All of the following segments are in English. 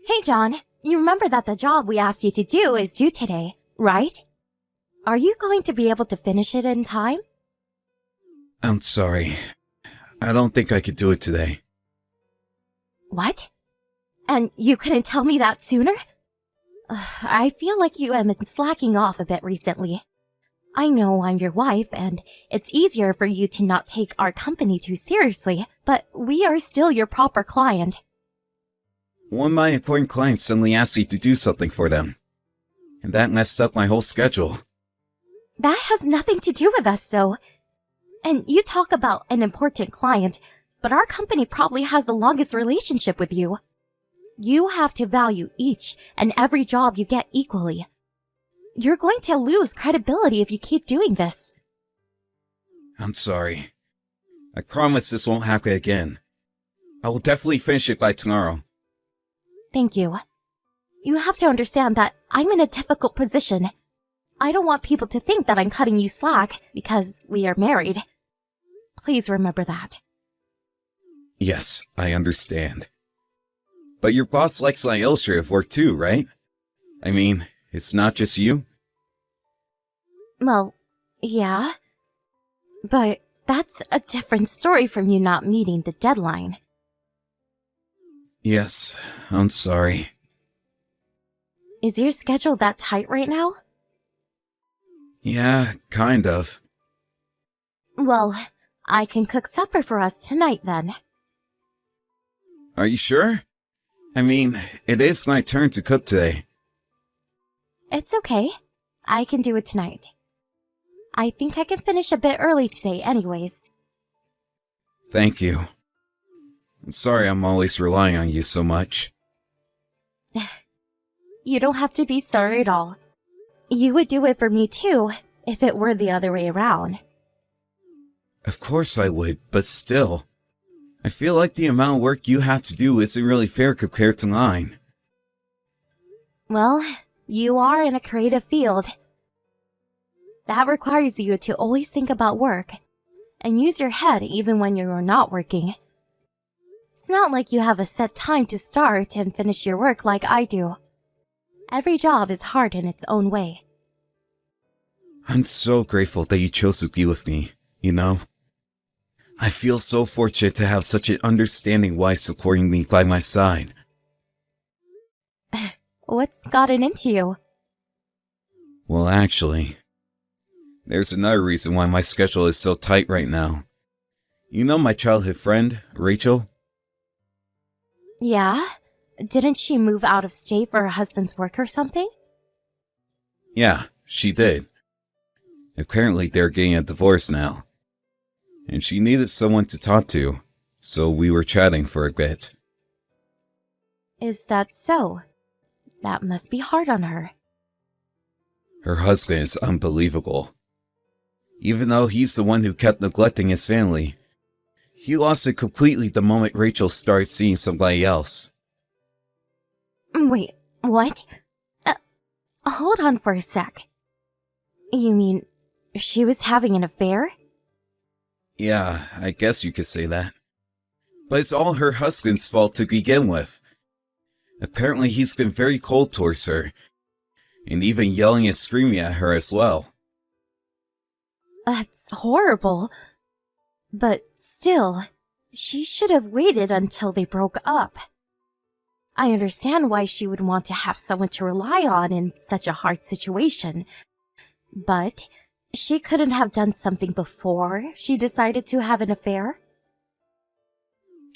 Hey, John, you remember that the job we asked you to do is due today, right? Are you going to be able to finish it in time? I'm sorry. I don't think I could do it today. What? And you couldn't tell me that sooner? I feel like you have been slacking off a bit recently. I know I'm your wife, and it's easier for you to not take our company too seriously, but we are still your proper client. One of my important clients suddenly asked me to do something for them, and that messed up my whole schedule. That has nothing to do with us, so... And you talk about an important client, but our company probably has the longest relationship with you. You have to value each and every job you get equally. You're going to lose credibility if you keep doing this. I'm sorry. I promise this won't happen again. I will definitely finish it by tomorrow. Thank you. You have to understand that I'm in a difficult position. I don't want people to think that I'm cutting you slack because we are married. Please remember that. Yes, I understand. But your boss likes my illustrative work too, right? I mean, it's not just you? Well, yeah. But that's a different story from you not meeting the deadline. Yes, I'm sorry. Is your schedule that tight right now? Yeah, kind of. Well, I can cook supper for us tonight then. Are you sure? I mean, it is my turn to cook today. It's okay. I can do it tonight. I think I can finish a bit early today anyways. Thank you. I'm sorry I'm always relying on you so much. You don't have to be sorry at all. You would do it for me too, if it were the other way around. Of course I would, but still. I feel like the amount of work you have to do isn't really fair compared to mine. Well, you are in a creative field. That requires you to always think about work, and use your head even when you are not working. It's not like you have a set time to start and finish your work like I do. Every job is hard in its own way. I'm so grateful that you chose to be with me, you know? I feel so fortunate to have such an understanding wife supporting me by my side. What's gotten into you? Well, actually, there's another reason why my schedule is so tight right now. You know my childhood friend, Rachel? Yeah? Didn't she move out of state for her husband's work or something? Yeah, she did. Apparently they're getting a divorce now. And she needed someone to talk to, so we were chatting for a bit. Is that so? That must be hard on her. Her husband is unbelievable. Even though he's the one who kept neglecting his family, he lost it completely the moment Rachel started seeing somebody else. Wait, what? Hold on for a sec. You mean, she was having an affair? Yeah, I guess you could say that. But it's all her husband's fault to begin with. Apparently he's been very cold towards her, and even yelling and screaming at her as well. That's horrible. But still, she should have waited until they broke up. I understand why she would want to have someone to rely on in such a hard situation, but she couldn't have done something before she decided to have an affair?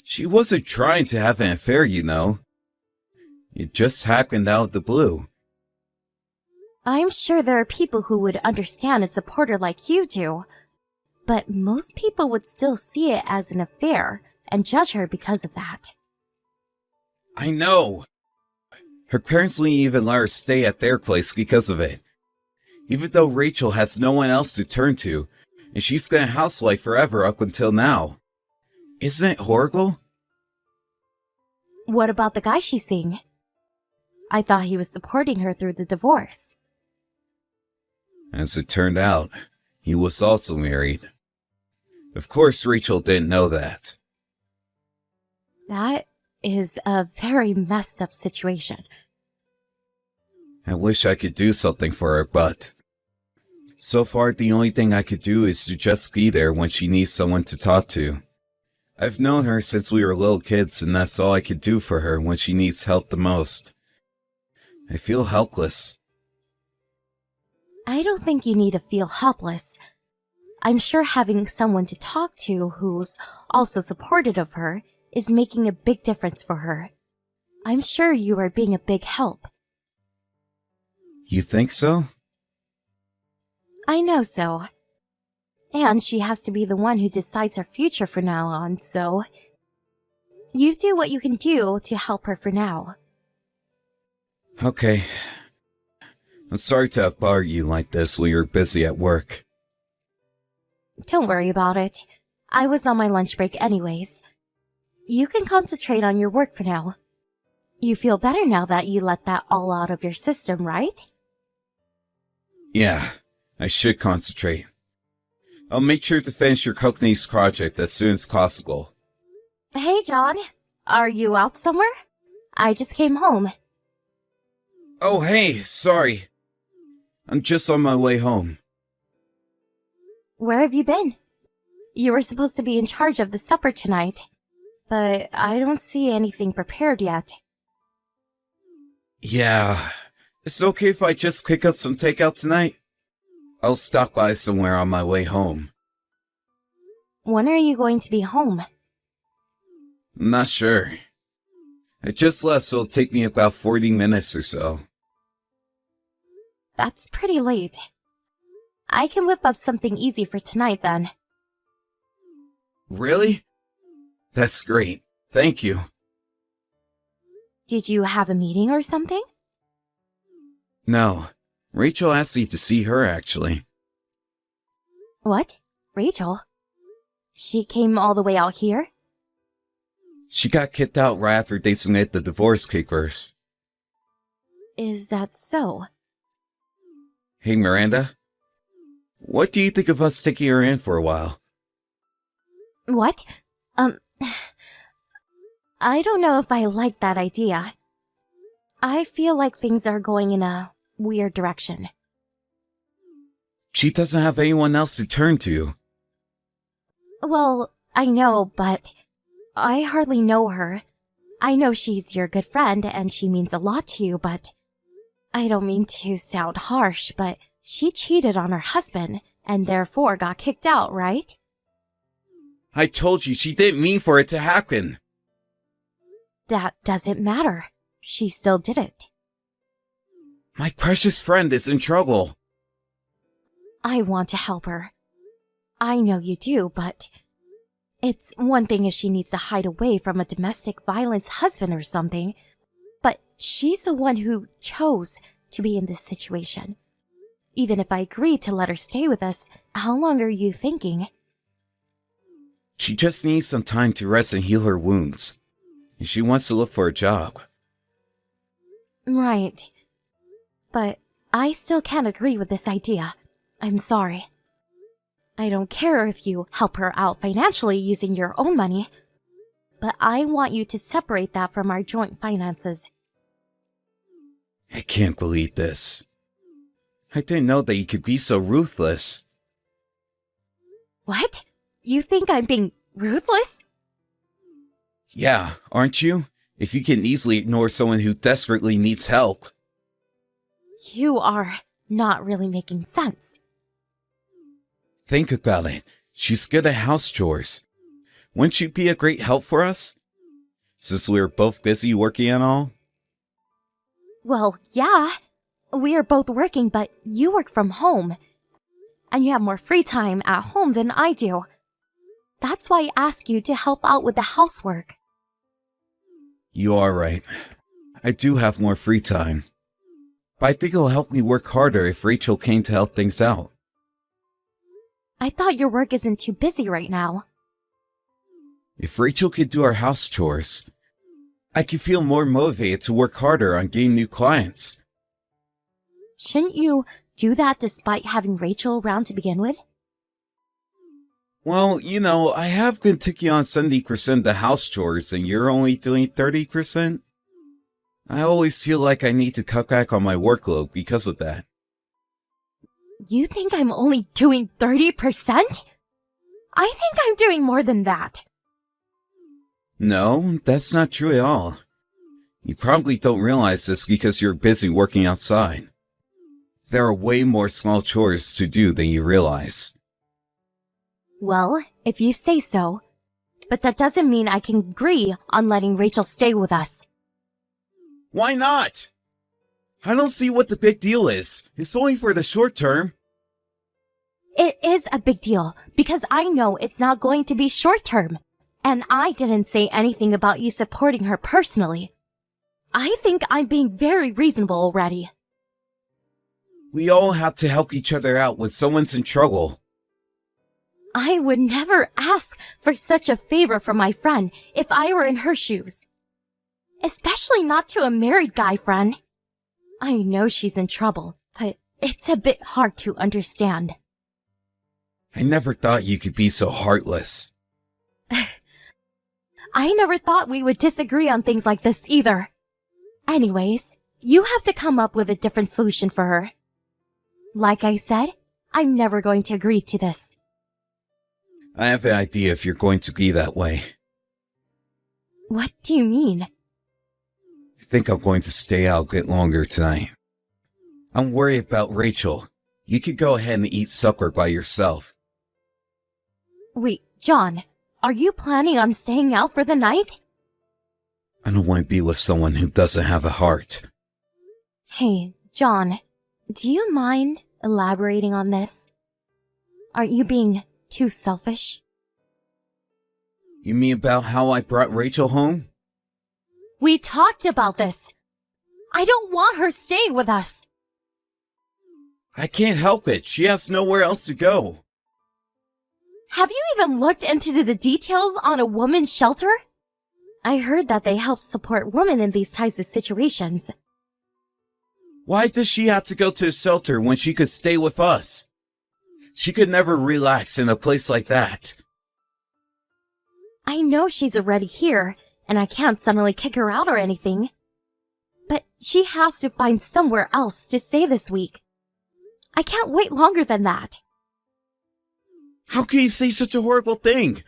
She wasn't trying to have an affair, you know. It just happened out of the blue. I'm sure there are people who would understand and support her like you do, but most people would still see it as an affair and judge her because of that. I know. Her parents wouldn't even let her stay at their place because of it. Even though Rachel has no one else to turn to, and she's been a housewife forever up until now. Isn't it horrible? What about the guy she's seeing? I thought he was supporting her through the divorce. As it turned out, he was also married. Of course Rachel didn't know that. That is a very messed up situation. I wish I could do something for her, but so far the only thing I could do is to just be there when she needs someone to talk to. I've known her since we were little kids, and that's all I could do for her when she needs help the most. I feel helpless. I don't think you need to feel helpless. I'm sure having someone to talk to who's also supportive of her is making a big difference for her. I'm sure you are being a big help. You think so? I know so. And she has to be the one who decides her future from now on, so you do what you can do to help her for now. Okay. I'm sorry to have bothered you like this while you're busy at work. Don't worry about it. I was on my lunch break anyways. You can concentrate on your work for now. You feel better now that you let that all out of your system, right? Yeah, I should concentrate. I'll make sure to finish your company's project as soon as possible. Hey, John. Are you out somewhere? I just came home. Oh, hey, sorry. I'm just on my way home. Where have you been? You were supposed to be in charge of the supper tonight, but I don't see anything prepared yet. Yeah, it's okay if I just pick up some takeout tonight? I'll stop by somewhere on my way home. When are you going to be home? I'm not sure. I just left, so it'll take me about 40 minutes or so. That's pretty late. I can whip up something easy for tonight then. Really? That's great. Thank you. Did you have a meeting or something? No, Rachel asked me to see her actually. What? Rachel? She came all the way out here? She got kicked out right after they submitted the divorce papers. Is that so? Hey Miranda, what do you think of us taking her in for a while? What? I don't know if I like that idea. I feel like things are going in a weird direction. She doesn't have anyone else to turn to. Well, I know, but I hardly know her. I know she's your good friend and she means a lot to you, but I don't mean to sound harsh, but she cheated on her husband and therefore got kicked out, right? I told you she didn't mean for it to happen. That doesn't matter. She still did it. My precious friend is in trouble. I want to help her. I know you do, but it's one thing if she needs to hide away from a domestic violence husband or something, but she's the one who chose to be in this situation. Even if I agreed to let her stay with us, how long are you thinking? She just needs some time to rest and heal her wounds. And she wants to look for a job. Right. But I still can't agree with this idea. I'm sorry. I don't care if you help her out financially using your own money, but I want you to separate that from our joint finances. I can't believe this. I didn't know that you could be so ruthless. What? You think I'm being ruthless? Yeah, aren't you? If you can easily ignore someone who desperately needs help. You are not really making sense. Think about it. She's good at house chores. Wouldn't she be a great help for us? Since we are both busy working and all? Well, yeah. We are both working, but you work from home. And you have more free time at home than I do. That's why I ask you to help out with the housework. You are right. I do have more free time. But I think it'll help me work harder if Rachel came to help things out. I thought your work isn't too busy right now. If Rachel could do our house chores, I could feel more motivated to work harder on getting new clients. Shouldn't you do that despite having Rachel around to begin with? Well, I have been taking on 70% of the house chores and you're only doing 30%. I always feel like I need to cut back on my workload because of that. You think I'm only doing 30%? I think I'm doing more than that. No, that's not true at all. You probably don't realize this because you're busy working outside. There are way more small chores to do than you realize. Well, if you say so. But that doesn't mean I can agree on letting Rachel stay with us. Why not? I don't see what the big deal is. It's only for the short term. It is a big deal because I know it's not going to be short term. And I didn't say anything about you supporting her personally. I think I'm being very reasonable already. We all have to help each other out when someone's in trouble. I would never ask for such a favor from my friend if I were in her shoes. Especially not to a married guy friend. I know she's in trouble, but it's a bit hard to understand. I never thought you could be so heartless. I never thought we would disagree on things like this either. Anyways, you have to come up with a different solution for her. Like I said, I'm never going to agree to this. I have an idea if you're going to be that way. What do you mean? I think I'm going to stay out a bit longer tonight. I'm worried about Rachel. You could go ahead and eat supper by yourself. Wait, John, are you planning on staying out for the night? I don't want to be with someone who doesn't have a heart. Hey, John, do you mind elaborating on this? Aren't you being too selfish? You mean about how I brought Rachel home? We talked about this. I don't want her staying with us. I can't help it. She has nowhere else to go. Have you even looked into the details on a woman's shelter? I heard that they help support women in these types of situations. Why does she have to go to the shelter when she could stay with us? She could never relax in a place like that. I know she's already here, and I can't suddenly kick her out or anything. But she has to find somewhere else to stay this week. I can't wait longer than that. How can you say such a horrible thing?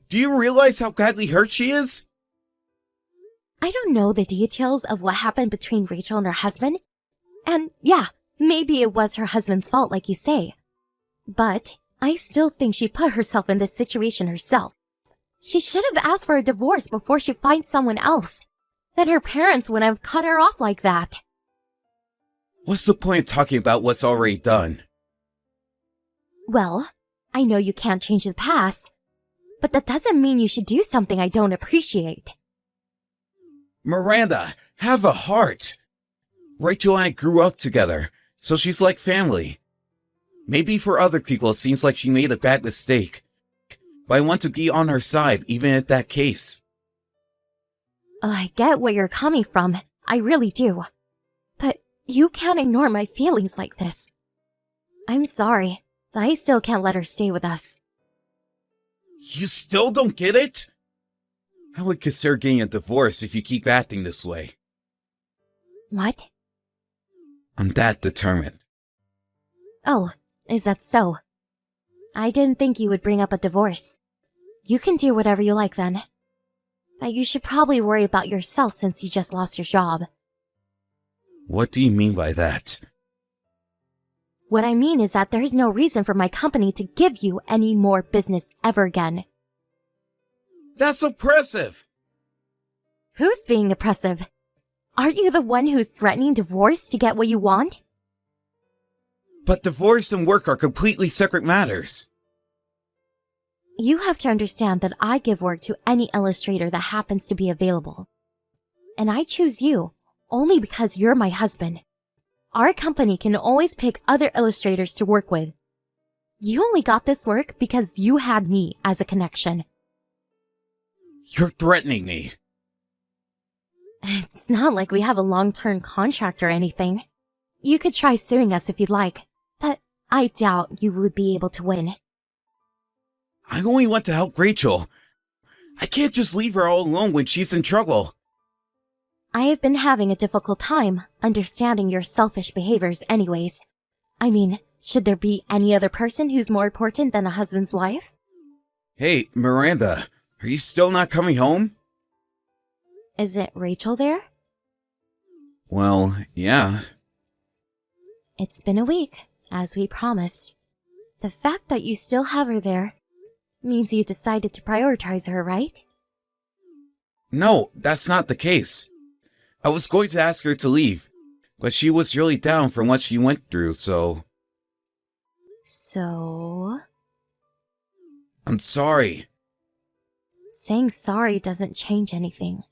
Do you realize how badly hurt she is? I don't know the details of what happened between Rachel and her husband. And yeah, maybe it was her husband's fault like you say. But I still think she put herself in this situation herself. She should have asked for a divorce before she finds someone else. Then her parents wouldn't have cut her off like that. What's the point of talking about what's already done? Well, I know you can't change the past, but that doesn't mean you should do something I don't appreciate. Miranda, have a heart. Rachel and I grew up together, so she's like family. Maybe for other people it seems like she made a bad mistake, but I want to be on her side even in that case. I get where you're coming from, I really do. But you can't ignore my feelings like this. I'm sorry, but I still can't let her stay with us. You still don't get it? I would consider getting a divorce if you keep acting this way. What? I'm that determined. Oh, is that so? I didn't think you would bring up a divorce. You can do whatever you like then. But you should probably worry about yourself since you just lost your job. What do you mean by that? What I mean is that there's no reason for my company to give you any more business ever again. That's oppressive! Who's being oppressive? Aren't you the one who's threatening divorce to get what you want? But divorce and work are completely separate matters. You have to understand that I give work to any illustrator that happens to be available. And I choose you only because you're my husband. Our company can always pick other illustrators to work with. You only got this work because you had me as a connection. You're threatening me. It's not like we have a long-term contract or anything. You could try suing us if you'd like, but I doubt you would be able to win. I only want to help Rachel. I can't just leave her all alone when she's in trouble. I have been having a difficult time understanding your selfish behaviors anyways. I mean, should there be any other person who's more important than a husband's wife? Hey, Miranda, are you still not coming home? Isn't Rachel there? Well, yeah. It's been a week, as we promised. The fact that you still have her there means you decided to prioritize her, right? No, that's not the case. I was going to ask her to leave, but she was really down from what she went through, so... So... I'm sorry. Saying sorry doesn't change anything.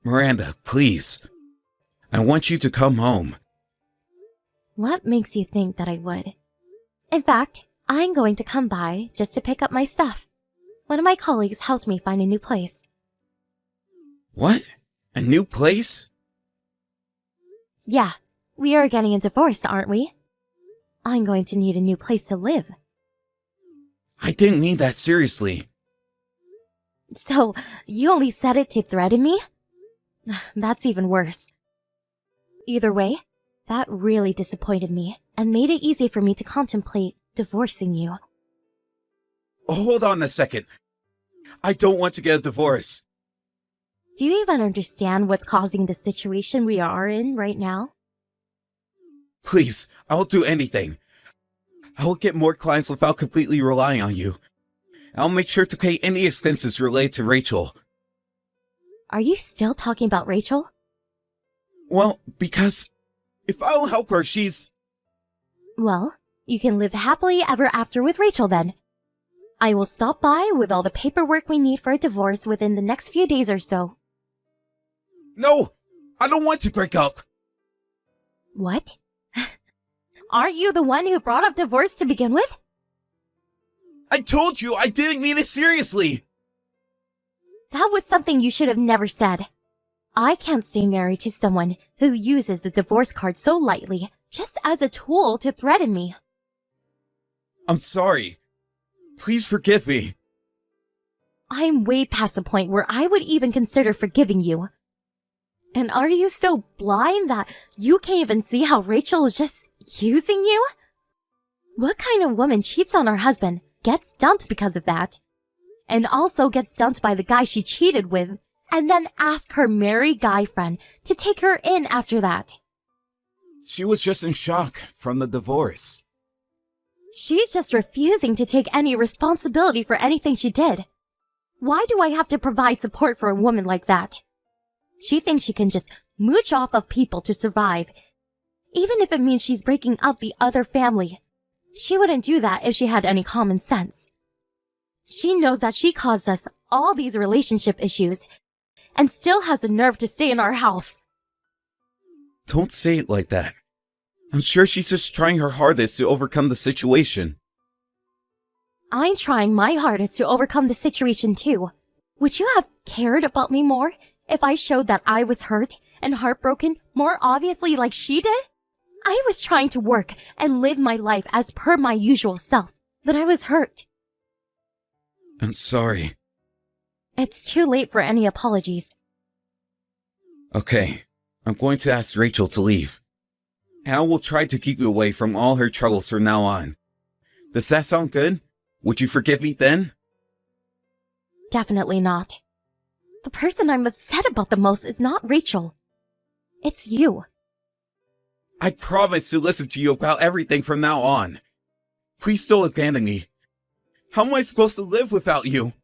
Miranda, please. I want you to come home. What makes you think that I would? In fact, I'm going to come by just to pick up my stuff. One of my colleagues helped me find a new place. What? A new place? Yeah, we are getting a divorce, aren't we? I'm going to need a new place to live. I didn't mean that seriously. So, you only said it to threaten me? That's even worse. Either way, that really disappointed me and made it easy for me to contemplate divorcing you. Hold on a second. I don't want to get a divorce. Do you even understand what's causing the situation we are in right now? Please, I'll do anything. I'll get more clients without completely relying on you. I'll make sure to pay any expenses related to Rachel. Are you still talking about Rachel? Well, because if I don't help her, she's... Well, you can live happily ever after with Rachel then. I will stop by with all the paperwork we need for a divorce within the next few days or so. No! I don't want to break up! What? Aren't you the one who brought up divorce to begin with? I told you I didn't mean it seriously! That was something you should have never said. I can't stay married to someone who uses the divorce card so lightly, just as a tool to threaten me. I'm sorry. Please forgive me. I'm way past the point where I would even consider forgiving you. And are you so blind that you can't even see how Rachel is just using you? What kind of woman cheats on her husband, gets dumped because of that, and also gets dumped by the guy she cheated with, and then asks her married guy friend to take her in after that? She was just in shock from the divorce. She's just refusing to take any responsibility for anything she did. Why do I have to provide support for a woman like that? She thinks she can just mooch off of people to survive, even if it means she's breaking up the other family. She wouldn't do that if she had any common sense. She knows that she caused us all these relationship issues, and still has the nerve to stay in our house. Don't say it like that. I'm sure she's just trying her hardest to overcome the situation. I'm trying my hardest to overcome the situation too. Would you have cared about me more if I showed that I was hurt and heartbroken more obviously like she did? I was trying to work and live my life as per my usual self, but I was hurt. I'm sorry. It's too late for any apologies. Okay, I'm going to ask Rachel to leave. Al will try to keep you away from all her troubles from now on. Does that sound good? Would you forgive me then? Definitely not. The person I'm upset about the most is not Rachel. It's you. I promise to listen to you about everything from now on. Please don't abandon me. How am I supposed to live without you?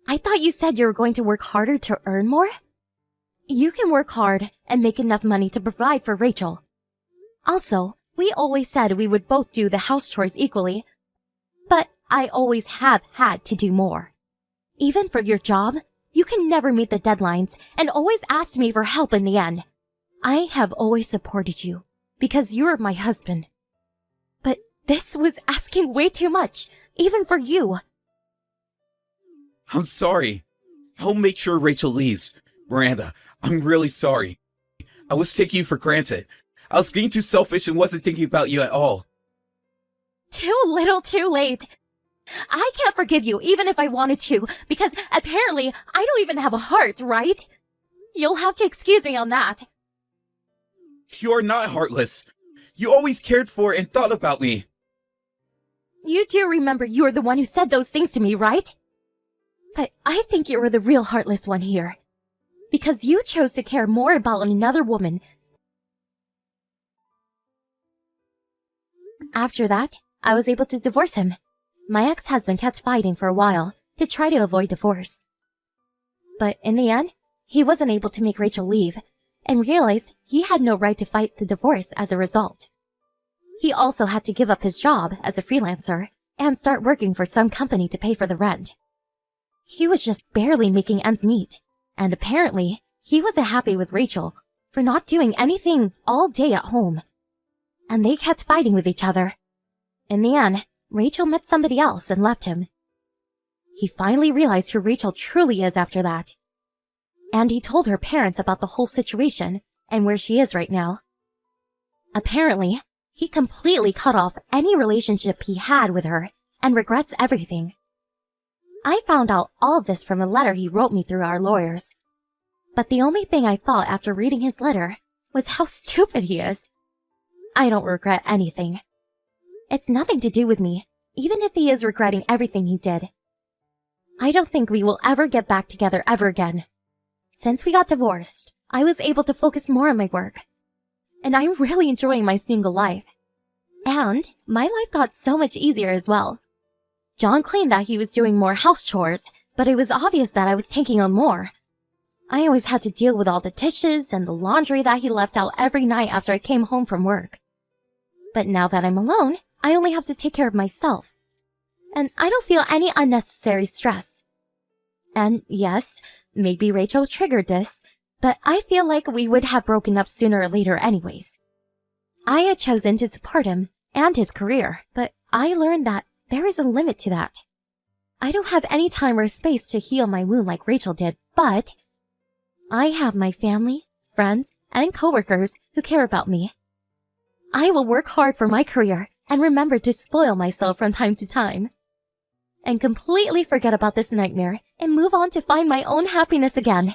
I thought you said you were going to work harder to earn more? You can work hard and make enough money to provide for Rachel. Also, we always said we would both do the house chores equally, but I always have had to do more. Even for your job, you can never meet the deadlines and always asked me for help in the end. I have always supported you because you're my husband. But this was asking way too much, even for you. I'm sorry. I'll make sure Rachel leaves. Miranda, I'm really sorry. I was taking you for granted. I was being too selfish and wasn't thinking about you at all. Too little too late. I can't forgive you even if I wanted to, because apparently I don't even have a heart, right? You'll have to excuse me on that. You're not heartless. You always cared for and thought about me. You do remember you were the one who said those things to me, right? But I think you were the real heartless one here. Because you chose to care more about another woman. After that, I was able to divorce him. My ex-husband kept fighting for a while to try to avoid divorce. But in the end, he wasn't able to make Rachel leave and realized he had no right to fight the divorce as a result. He also had to give up his job as a freelancer and start working for some company to pay for the rent. He was just barely making ends meet, and apparently he wasn't happy with Rachel for not doing anything all day at home. And they kept fighting with each other. In the end, Rachel met somebody else and left him. He finally realized who Rachel truly is after that. And he told her parents about the whole situation and where she is right now. Apparently, he completely cut off any relationship he had with her and regrets everything. I found out all of this from a letter he wrote me through our lawyers. But the only thing I thought after reading his letter was how stupid he is. I don't regret anything. It's nothing to do with me, even if he is regretting everything he did. I don't think we will ever get back together ever again. Since we got divorced, I was able to focus more on my work. And I'm really enjoying my single life. And my life got so much easier as well. John claimed that he was doing more house chores, but it was obvious that I was taking on more. I always had to deal with all the dishes and the laundry that he left out every night after I came home from work. But now that I'm alone, I only have to take care of myself. And I don't feel any unnecessary stress. And yes, maybe Rachel triggered this, but I feel like we would have broken up sooner or later anyways. I had chosen to support him and his career, but I learned that there is a limit to that. I don't have any time or space to heal my wound like Rachel did, but I have my family, friends, and coworkers who care about me. I will work hard for my career and remember to spoil myself from time to time. And completely forget about this nightmare and move on to find my own happiness again.